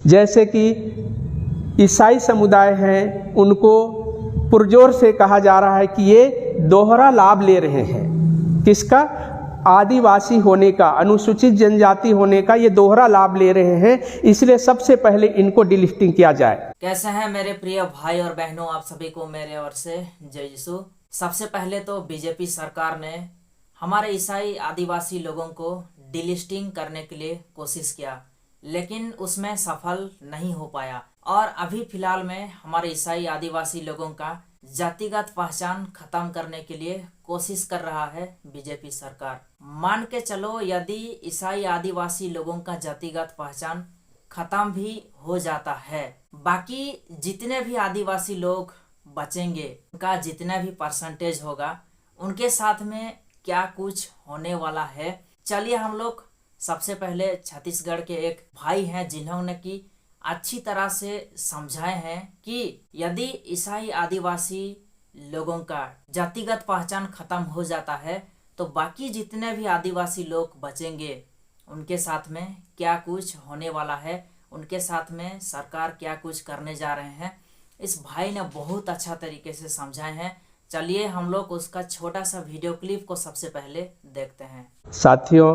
जैसे कि ईसाई समुदाय हैं, उनको पुरजोर से कहा जा रहा है कि ये दोहरा लाभ ले रहे हैं। किसका? आदिवासी होने का, अनुसूचित जनजाति होने का ये दोहरा लाभ ले रहे हैं, इसलिए सबसे पहले इनको डिलिस्टिंग किया जाए। कैसे हैं मेरे प्रिय भाई और बहनों, आप सभी को मेरे ओर से जय यीशु। सबसे पहले तो बीजेपी सरकार ने हमारे ईसाई आदिवासी लोगों को डिलिस्टिंग करने के लिए कोशिश किया, लेकिन उसमें सफल नहीं हो पाया। और अभी फिलहाल में हमारे ईसाई आदिवासी लोगों का जातिगत पहचान खत्म करने के लिए कोशिश कर रहा है बीजेपी सरकार। मान के चलो, यदि ईसाई आदिवासी लोगों का जातिगत पहचान खत्म भी हो जाता है, बाकी जितने भी आदिवासी लोग बचेंगे, उनका जितना भी परसेंटेज होगा, उनके साथ में क्या कुछ होने वाला है। चलिए हम लोग सबसे पहले छत्तीसगढ़ के एक भाई हैं जिन्होंने की अच्छी तरह से समझाए हैं कि यदि ईसाई आदिवासी लोगों का जातिगत पहचान खत्म हो जाता है तो बाकी जितने भी आदिवासी लोग बचेंगे, उनके साथ में क्या कुछ होने वाला है, उनके साथ में सरकार क्या कुछ करने जा रहे हैं। इस भाई ने बहुत अच्छा तरीके से समझाए हैं। चलिए हम लोग उसका छोटा सा वीडियो क्लिप को सबसे पहले देखते हैं। साथियों,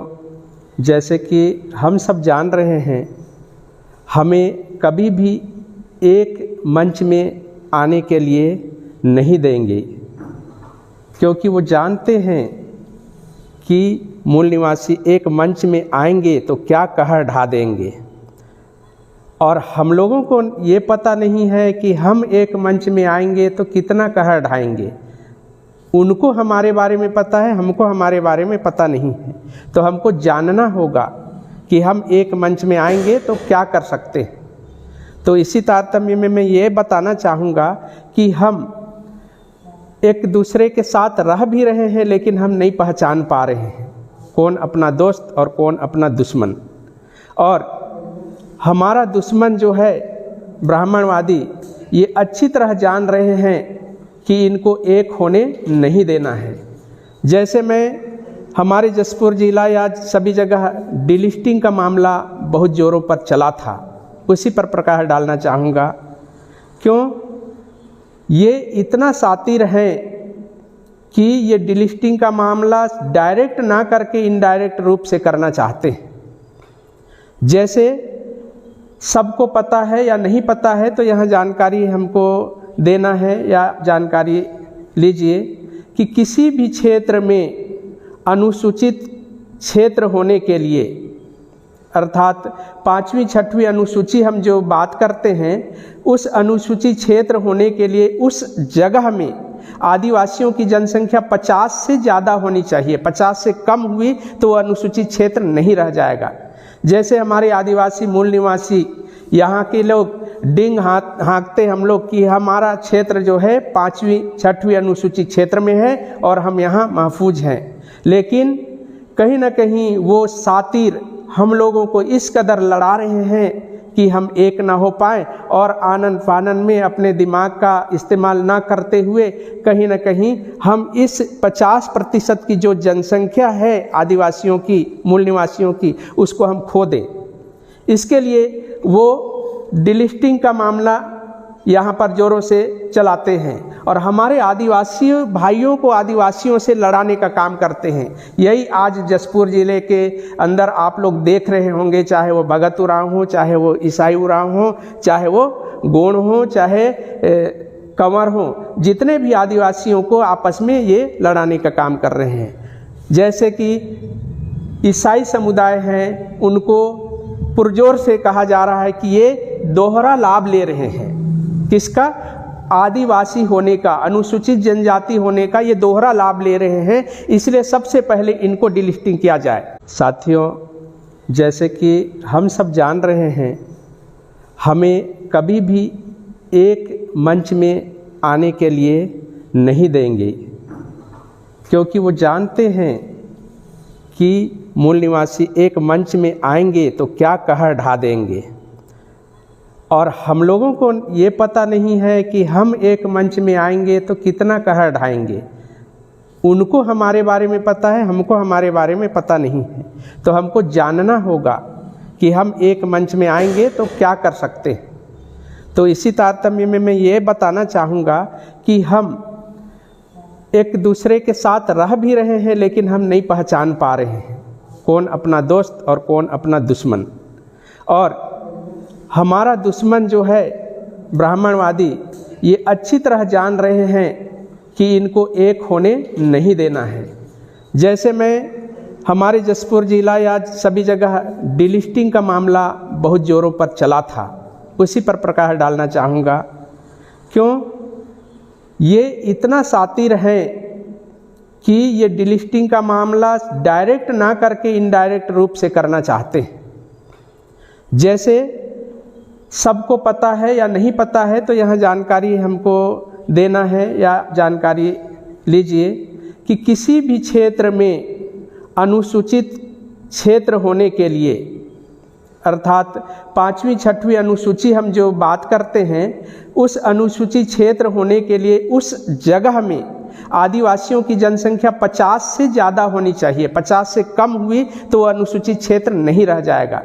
जैसे कि हम सब जान रहे हैं, हमें कभी भी एक मंच में आने के लिए नहीं देंगे, क्योंकि वो जानते हैं कि मूल निवासी एक मंच में आएंगे तो क्या कहर ढा देंगे। और हम लोगों को ये पता नहीं है कि हम एक मंच में आएंगे तो कितना कहर ढाएंगे। उनको हमारे बारे में पता है, हमको हमारे बारे में पता नहीं है। तो हमको जानना होगा कि हम एक मंच में आएंगे तो क्या कर सकते हैं। तो इसी तारतम्य में मैं ये बताना चाहूँगा कि हम एक दूसरे के साथ रह भी रहे हैं, लेकिन हम नहीं पहचान पा रहे हैं कौन अपना दोस्त और कौन अपना दुश्मन। और हमारा दुश्मन जो है ब्राह्मणवादी, ये अच्छी तरह जान रहे हैं कि इनको एक होने नहीं देना है। जैसे मैं हमारे जसपुर जिला या सभी जगह डिलिस्टिंग का मामला बहुत ज़ोरों पर चला था, उसी पर प्रकाश डालना चाहूँगा। क्यों? ये इतना शातिर हैं कि ये डिलिस्टिंग का मामला डायरेक्ट ना करके इनडायरेक्ट रूप से करना चाहते हैं। जैसे सबको पता है या नहीं पता है, तो यहाँ जानकारी हमको देना है या जानकारी लीजिए कि किसी भी क्षेत्र में अनुसूचित क्षेत्र होने के लिए, अर्थात 5वीं 6वीं अनुसूची हम जो बात करते हैं, उस अनुसूचित क्षेत्र होने के लिए उस जगह में आदिवासियों की जनसंख्या 50 से ज़्यादा होनी चाहिए। 50 से कम हुई तो अनुसूचित क्षेत्र नहीं रह जाएगा। जैसे हमारे आदिवासी मूल निवासी यहाँ के लोग डिंग हाँकते हम लोग कि हमारा क्षेत्र जो है 5वीं 6वीं अनुसूचित क्षेत्र में है और हम यहाँ महफूज हैं। लेकिन कहीं ना कहीं वो शातिर हम लोगों को इस कदर लड़ा रहे हैं कि हम एक ना हो पाए, और आनन फानन में अपने दिमाग का इस्तेमाल ना करते हुए कहीं ना कहीं हम इस 50% की जो जनसंख्या है आदिवासियों की, मूल निवासियों की, उसको हम खो दें। इसके लिए वो डिलिस्टिंग का मामला यहाँ पर ज़ोरों से चलाते हैं और हमारे आदिवासी भाइयों को आदिवासियों से लड़ाने का काम करते हैं। यही आज जसपुर ज़िले के अंदर आप लोग देख रहे होंगे, चाहे वो भगत उरांव हो, चाहे वो ईसाई उरांव हो, चाहे वो गोंड हो, चाहे कंवर हो, जितने भी आदिवासियों को आपस में ये लड़ाने का काम कर रहे हैं। जैसे कि ईसाई समुदाय हैं, उनको पुरजोर से कहा जा रहा है कि ये दोहरा लाभ ले रहे हैं। किसका? आदिवासी होने का, अनुसूचित जनजाति होने का ये दोहरा लाभ ले रहे हैं, इसलिए सबसे पहले इनको डिलिस्टिंग किया जाए। साथियों, जैसे कि हम सब जान रहे हैं, हमें कभी भी एक मंच में आने के लिए नहीं देंगे, क्योंकि वो जानते हैं कि मूल निवासी एक मंच में आएंगे तो क्या कहर ढा देंगे। और हम लोगों को ये पता नहीं है कि हम एक मंच में आएंगे तो कितना कहर ढाएंगे। उनको हमारे बारे में पता है, हमको हमारे बारे में पता नहीं है। तो हमको जानना होगा कि हम एक मंच में आएंगे तो क्या कर सकते हैं। तो इसी तारतम्य में मैं ये बताना चाहूँगा कि हम एक दूसरे के साथ रह भी रहे हैं, लेकिन हम नहीं पहचान पा रहे हैं कौन अपना दोस्त और कौन अपना दुश्मन। और हमारा दुश्मन जो है ब्राह्मणवादी, ये अच्छी तरह जान रहे हैं कि इनको एक होने नहीं देना है। जैसे मैं हमारे जसपुर जिला या सभी जगह डिलिस्टिंग का मामला बहुत ज़ोरों पर चला था, उसी पर प्रकाश डालना चाहूँगा। क्यों ये इतना शातिर हैं कि ये डिलिस्टिंग का मामला डायरेक्ट ना करके इनडायरेक्ट रूप से करना चाहते हैं। जैसे सबको पता है या नहीं पता है, तो यहाँ जानकारी हमको देना है या जानकारी लीजिए कि किसी भी क्षेत्र में अनुसूचित क्षेत्र होने के लिए, अर्थात 5वीं 6वीं अनुसूची हम जो बात करते हैं, उस अनुसूचित क्षेत्र होने के लिए उस जगह में आदिवासियों की जनसंख्या 50 से ज़्यादा होनी चाहिए। 50 से कम हुई तो अनुसूचित क्षेत्र नहीं रह जाएगा।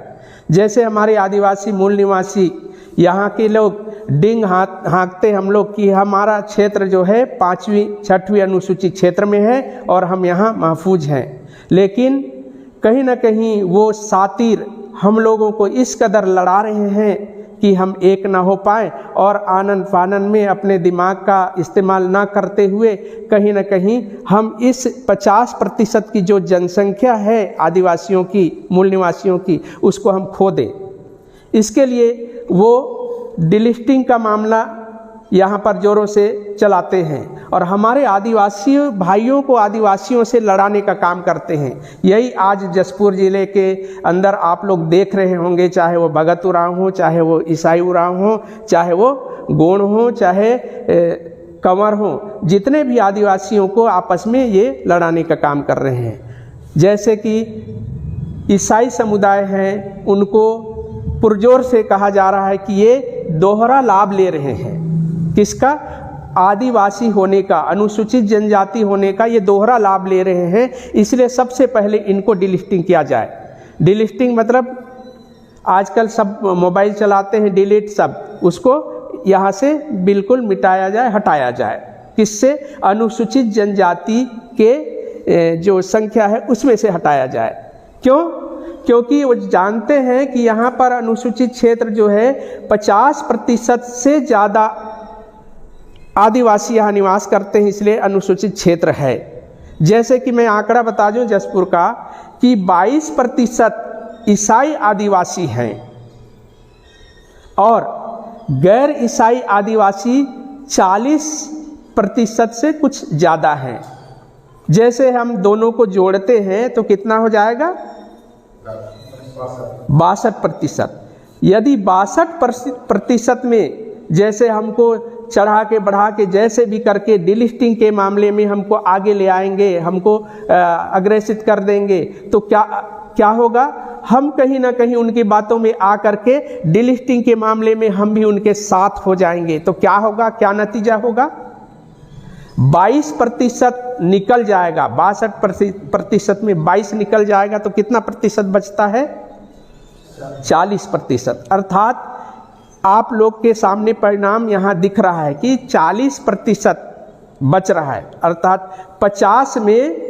जैसे हमारे आदिवासी मूल निवासी यहाँ के लोग डिंग हाँकते हम लोग कि हमारा क्षेत्र जो है 5वीं 6वीं अनुसूचित क्षेत्र में है और हम यहाँ महफूज हैं। लेकिन कहीं ना कहीं वो शातिर हम लोगों को इस कदर लड़ा रहे हैं कि हम एक ना हो पाए, और आनंद फानन में अपने दिमाग का इस्तेमाल ना करते हुए कहीं ना कहीं हम इस 50% की जो जनसंख्या है आदिवासियों की, मूल निवासियों की, उसको हम खो दें। इसके लिए वो डिलिस्टिंग का मामला यहाँ पर ज़ोरों से चलाते हैं और हमारे आदिवासी भाइयों को आदिवासियों से लड़ाने का काम करते हैं। यही आज जसपुर ज़िले के अंदर आप लोग देख रहे होंगे, चाहे वो भगत उरांव हो, चाहे वो ईसाई उरांव हो, चाहे वो गोंड हो, चाहे कंवर हो, जितने भी आदिवासियों को आपस में ये लड़ाने का काम कर रहे हैं। जैसे कि ईसाई समुदाय हैं, उनको पुरजोर से कहा जा रहा है कि ये दोहरा लाभ ले रहे हैं। किसका? आदिवासी होने का, अनुसूचित जनजाति होने का ये दोहरा लाभ ले रहे हैं। इसलिए सबसे पहले इनको डिलिस्टिंग किया जाए। डिलिस्टिंग मतलब आजकल सब मोबाइल चलाते हैं, डिलीट सब, उसको यहाँ से बिल्कुल मिटाया जाए, हटाया जाए। किससे? अनुसूचित जनजाति के जो संख्या है उसमें से हटाया जाए। क्यों? क्योंकि वो जानते हैं कि यहाँ पर अनुसूचित क्षेत्र जो है 50% से ज़्यादा आदिवासी यहाँ निवास करते हैं, इसलिए अनुसूचित क्षेत्र है। जैसे कि मैं आंकड़ा बता दूं जसपुर का कि 22% ईसाई आदिवासी हैं और गैर ईसाई आदिवासी 40% से कुछ ज़्यादा हैं। जैसे हम दोनों को जोड़ते हैं तो कितना हो जाएगा? 62%। यदि 62% में जैसे हमको चढ़ा के बढ़ा के जैसे भी करके डिलिस्टिंग के मामले में हमको आगे ले आएंगे, हमको अग्रेसित कर देंगे, तो क्या होगा? हम कहीं ना कहीं उनकी बातों में आ करके डिलिस्टिंग के मामले में हम भी उनके साथ हो जाएंगे। तो क्या होगा? क्या नतीजा होगा? 22% निकल जाएगा। 62% में 22 निकल जाएगा तो कितना प्रतिशत बचता है? 40%। अर्थात आप लोग के सामने परिणाम यहाँ दिख रहा है कि 40% बच रहा है। अर्थात 50 में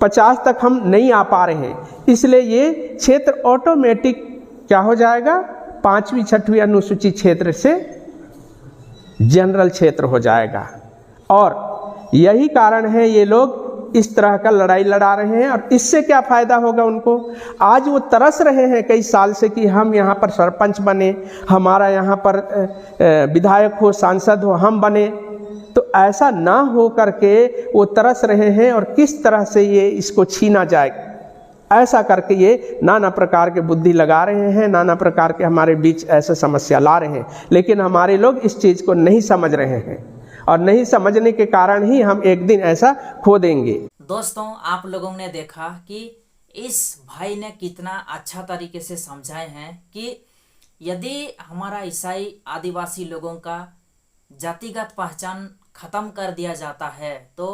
50 तक हम नहीं आ पा रहे हैं, इसलिए ये क्षेत्र ऑटोमेटिक क्या हो जाएगा? 5वीं 6वीं अनुसूचित क्षेत्र से जनरल क्षेत्र हो जाएगा। और यही कारण है ये लोग इस तरह का लड़ाई लड़ा रहे हैं। और इससे क्या फ़ायदा होगा उनको? आज वो तरस रहे हैं कई साल से कि हम यहाँ पर सरपंच बने, हमारा यहाँ पर विधायक हो, सांसद हो, हम बने। तो ऐसा ना हो करके वो तरस रहे हैं और किस तरह से ये इसको छीना जाए, ऐसा करके ये नाना प्रकार के बुद्धि लगा रहे हैं, नाना प्रकार के हमारे बीच ऐसे समस्या ला रहे हैं। लेकिन हमारे लोग इस चीज़ को नहीं समझ रहे हैं और नहीं समझने के कारण ही हम एक दिन ऐसा खो देंगे। दोस्तों, आप लोगों ने देखा कि इस भाई ने कितना अच्छा तरीके से समझाए हैं कि यदि हमारा ईसाई आदिवासी लोगों का जातिगत पहचान खत्म कर दिया जाता है तो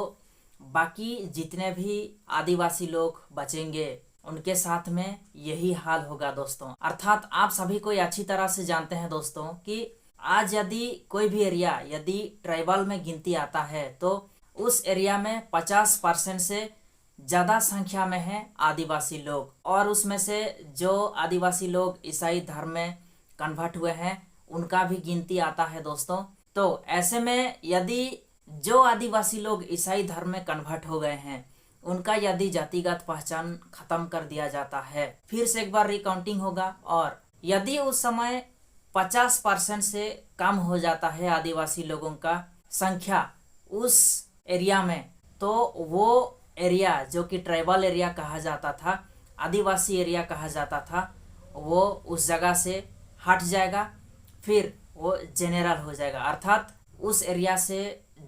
बाकी जितने भी आदिवासी लोग बचेंगे उनके साथ में यही हाल होगा दोस्तों। अर्थात आप सभी को अच्छी तरह से जानते हैं दोस्तों कि आज यदि कोई भी एरिया यदि ट्राइबल में गिनती आता है तो उस एरिया में 50% से ज़्यादा संख्या में है आदिवासी लोग, और उसमें से जो आदिवासी लोग ईसाई धर्म में कन्वर्ट हुए हैं उनका भी गिनती आता है दोस्तों। तो ऐसे में यदि जो आदिवासी लोग ईसाई धर्म में कन्वर्ट हो गए हैं उनका यदि जातिगत पहचान खत्म कर दिया जाता है, फिर से एक बार रिकाउंटिंग होगा, और यदि उस समय 50% से कम हो जाता है आदिवासी लोगों का संख्या उस एरिया में, तो वो एरिया जो कि ट्राइबल एरिया कहा जाता था, आदिवासी एरिया कहा जाता था, वो उस जगह से हट जाएगा, फिर वो जनरल हो जाएगा। अर्थात उस एरिया से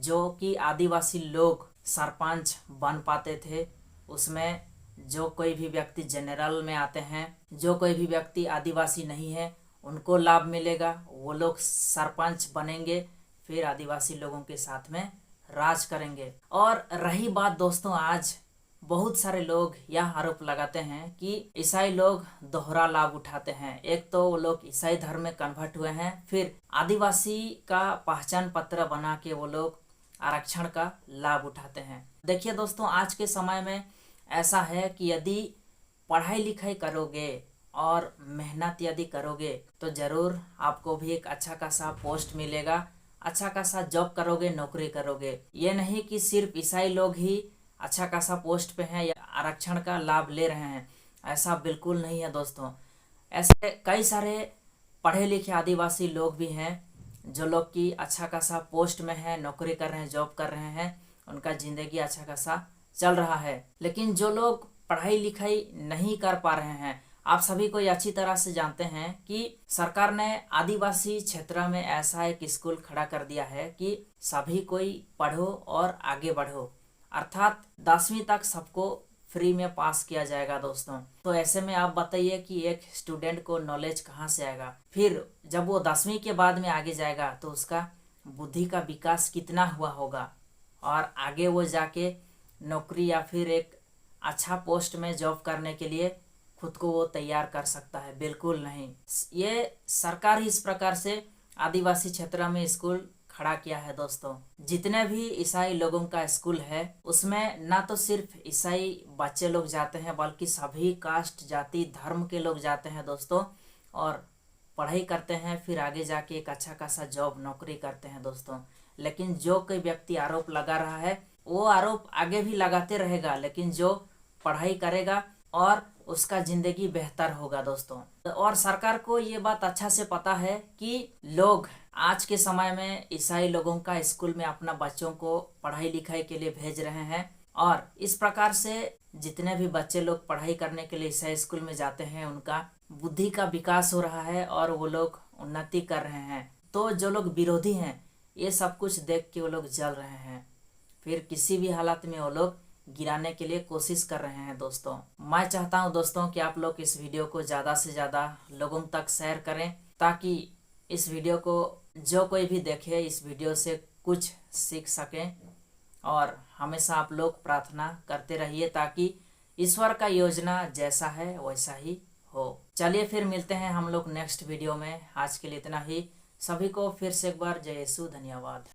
जो कि आदिवासी लोग सरपंच बन पाते थे उसमें जो कोई भी व्यक्ति जनरल में आते हैं, जो कोई भी व्यक्ति आदिवासी नहीं है उनको लाभ मिलेगा, वो लोग सरपंच बनेंगे, फिर आदिवासी लोगों के साथ में राज करेंगे। और रही बात दोस्तों, आज बहुत सारे लोग यह आरोप लगाते हैं कि ईसाई लोग दोहरा लाभ उठाते हैं। एक तो वो लोग ईसाई धर्म में कन्वर्ट हुए हैं, फिर आदिवासी का पहचान पत्र बना के वो लोग आरक्षण का लाभ उठाते हैं। देखिए दोस्तों, आज के समय में ऐसा है कि यदि पढ़ाई लिखाई करोगे और मेहनत यदि करोगे तो ज़रूर आपको भी एक अच्छा खासा पोस्ट मिलेगा, अच्छा खासा जॉब करोगे, नौकरी करोगे। ये नहीं कि सिर्फ ईसाई लोग ही अच्छा खासा पोस्ट पे हैं या आरक्षण का लाभ ले रहे हैं, ऐसा बिल्कुल नहीं है दोस्तों। ऐसे कई सारे पढ़े लिखे आदिवासी लोग भी हैं जो लोग की अच्छा खासा पोस्ट में है, नौकरी कर रहे हैं, जॉब कर रहे हैं, उनका ज़िंदगी अच्छा खासा चल रहा है। लेकिन जो लोग पढ़ाई लिखाई नहीं कर पा रहे हैं, आप सभी को ये अच्छी तरह से जानते हैं कि सरकार ने आदिवासी क्षेत्र में ऐसा एक स्कूल खड़ा कर दिया है कि सभी कोई पढ़ो और आगे बढ़ो, अर्थात 10वीं तक सबको फ्री में पास किया जाएगा दोस्तों। तो ऐसे में आप बताइए कि एक स्टूडेंट को नॉलेज कहाँ से आएगा, फिर जब वो 10वीं के बाद में आगे जाएगा तो उसका बुद्धि का विकास कितना हुआ होगा, और आगे वो जाके नौकरी या फिर एक अच्छा पोस्ट में जॉब करने के लिए खुद को वो तैयार कर सकता है? बिल्कुल नहीं। ये सरकार ही इस प्रकार से आदिवासी क्षेत्र में स्कूल खड़ा किया है दोस्तों। जितने भी ईसाई लोगों का स्कूल है उसमें ना तो सिर्फ ईसाई बच्चे लोग जाते हैं बल्कि सभी कास्ट जाति धर्म के लोग जाते हैं दोस्तों, और पढ़ाई करते हैं, फिर आगे जाके एक अच्छा खासा जॉब नौकरी करते हैं दोस्तों। लेकिन जो कोई व्यक्ति आरोप लगा रहा है वो आरोप आगे भी लगाते रहेगा, लेकिन जो पढ़ाई करेगा और उसका जिंदगी बेहतर होगा दोस्तों। और सरकार को ये बात अच्छा से पता है कि लोग आज के समय में ईसाई लोगों का स्कूल में अपना बच्चों को पढ़ाई लिखाई के लिए भेज रहे हैं, और इस प्रकार से जितने भी बच्चे लोग पढ़ाई करने के लिए ईसाई स्कूल में जाते हैं उनका बुद्धि का विकास हो रहा है और वो लोग उन्नति कर रहे हैं। तो जो लोग विरोधी हैं ये सब कुछ देख के वो लोग जल रहे हैं, फिर किसी भी हालत में वो लोग गिराने के लिए कोशिश कर रहे हैं दोस्तों। मैं चाहता हूं दोस्तों कि आप लोग इस वीडियो को ज़्यादा से ज़्यादा लोगों तक शेयर करें, ताकि इस वीडियो को जो कोई भी देखे इस वीडियो से कुछ सीख सकें। और हमेशा आप लोग प्रार्थना करते रहिए ताकि ईश्वर का योजना जैसा है वैसा ही हो। चलिए फिर मिलते हैं हम लोग नेक्स्ट वीडियो में। आज के लिए इतना ही। सभी को फिर से एक बार जय यीशु, धन्यवाद।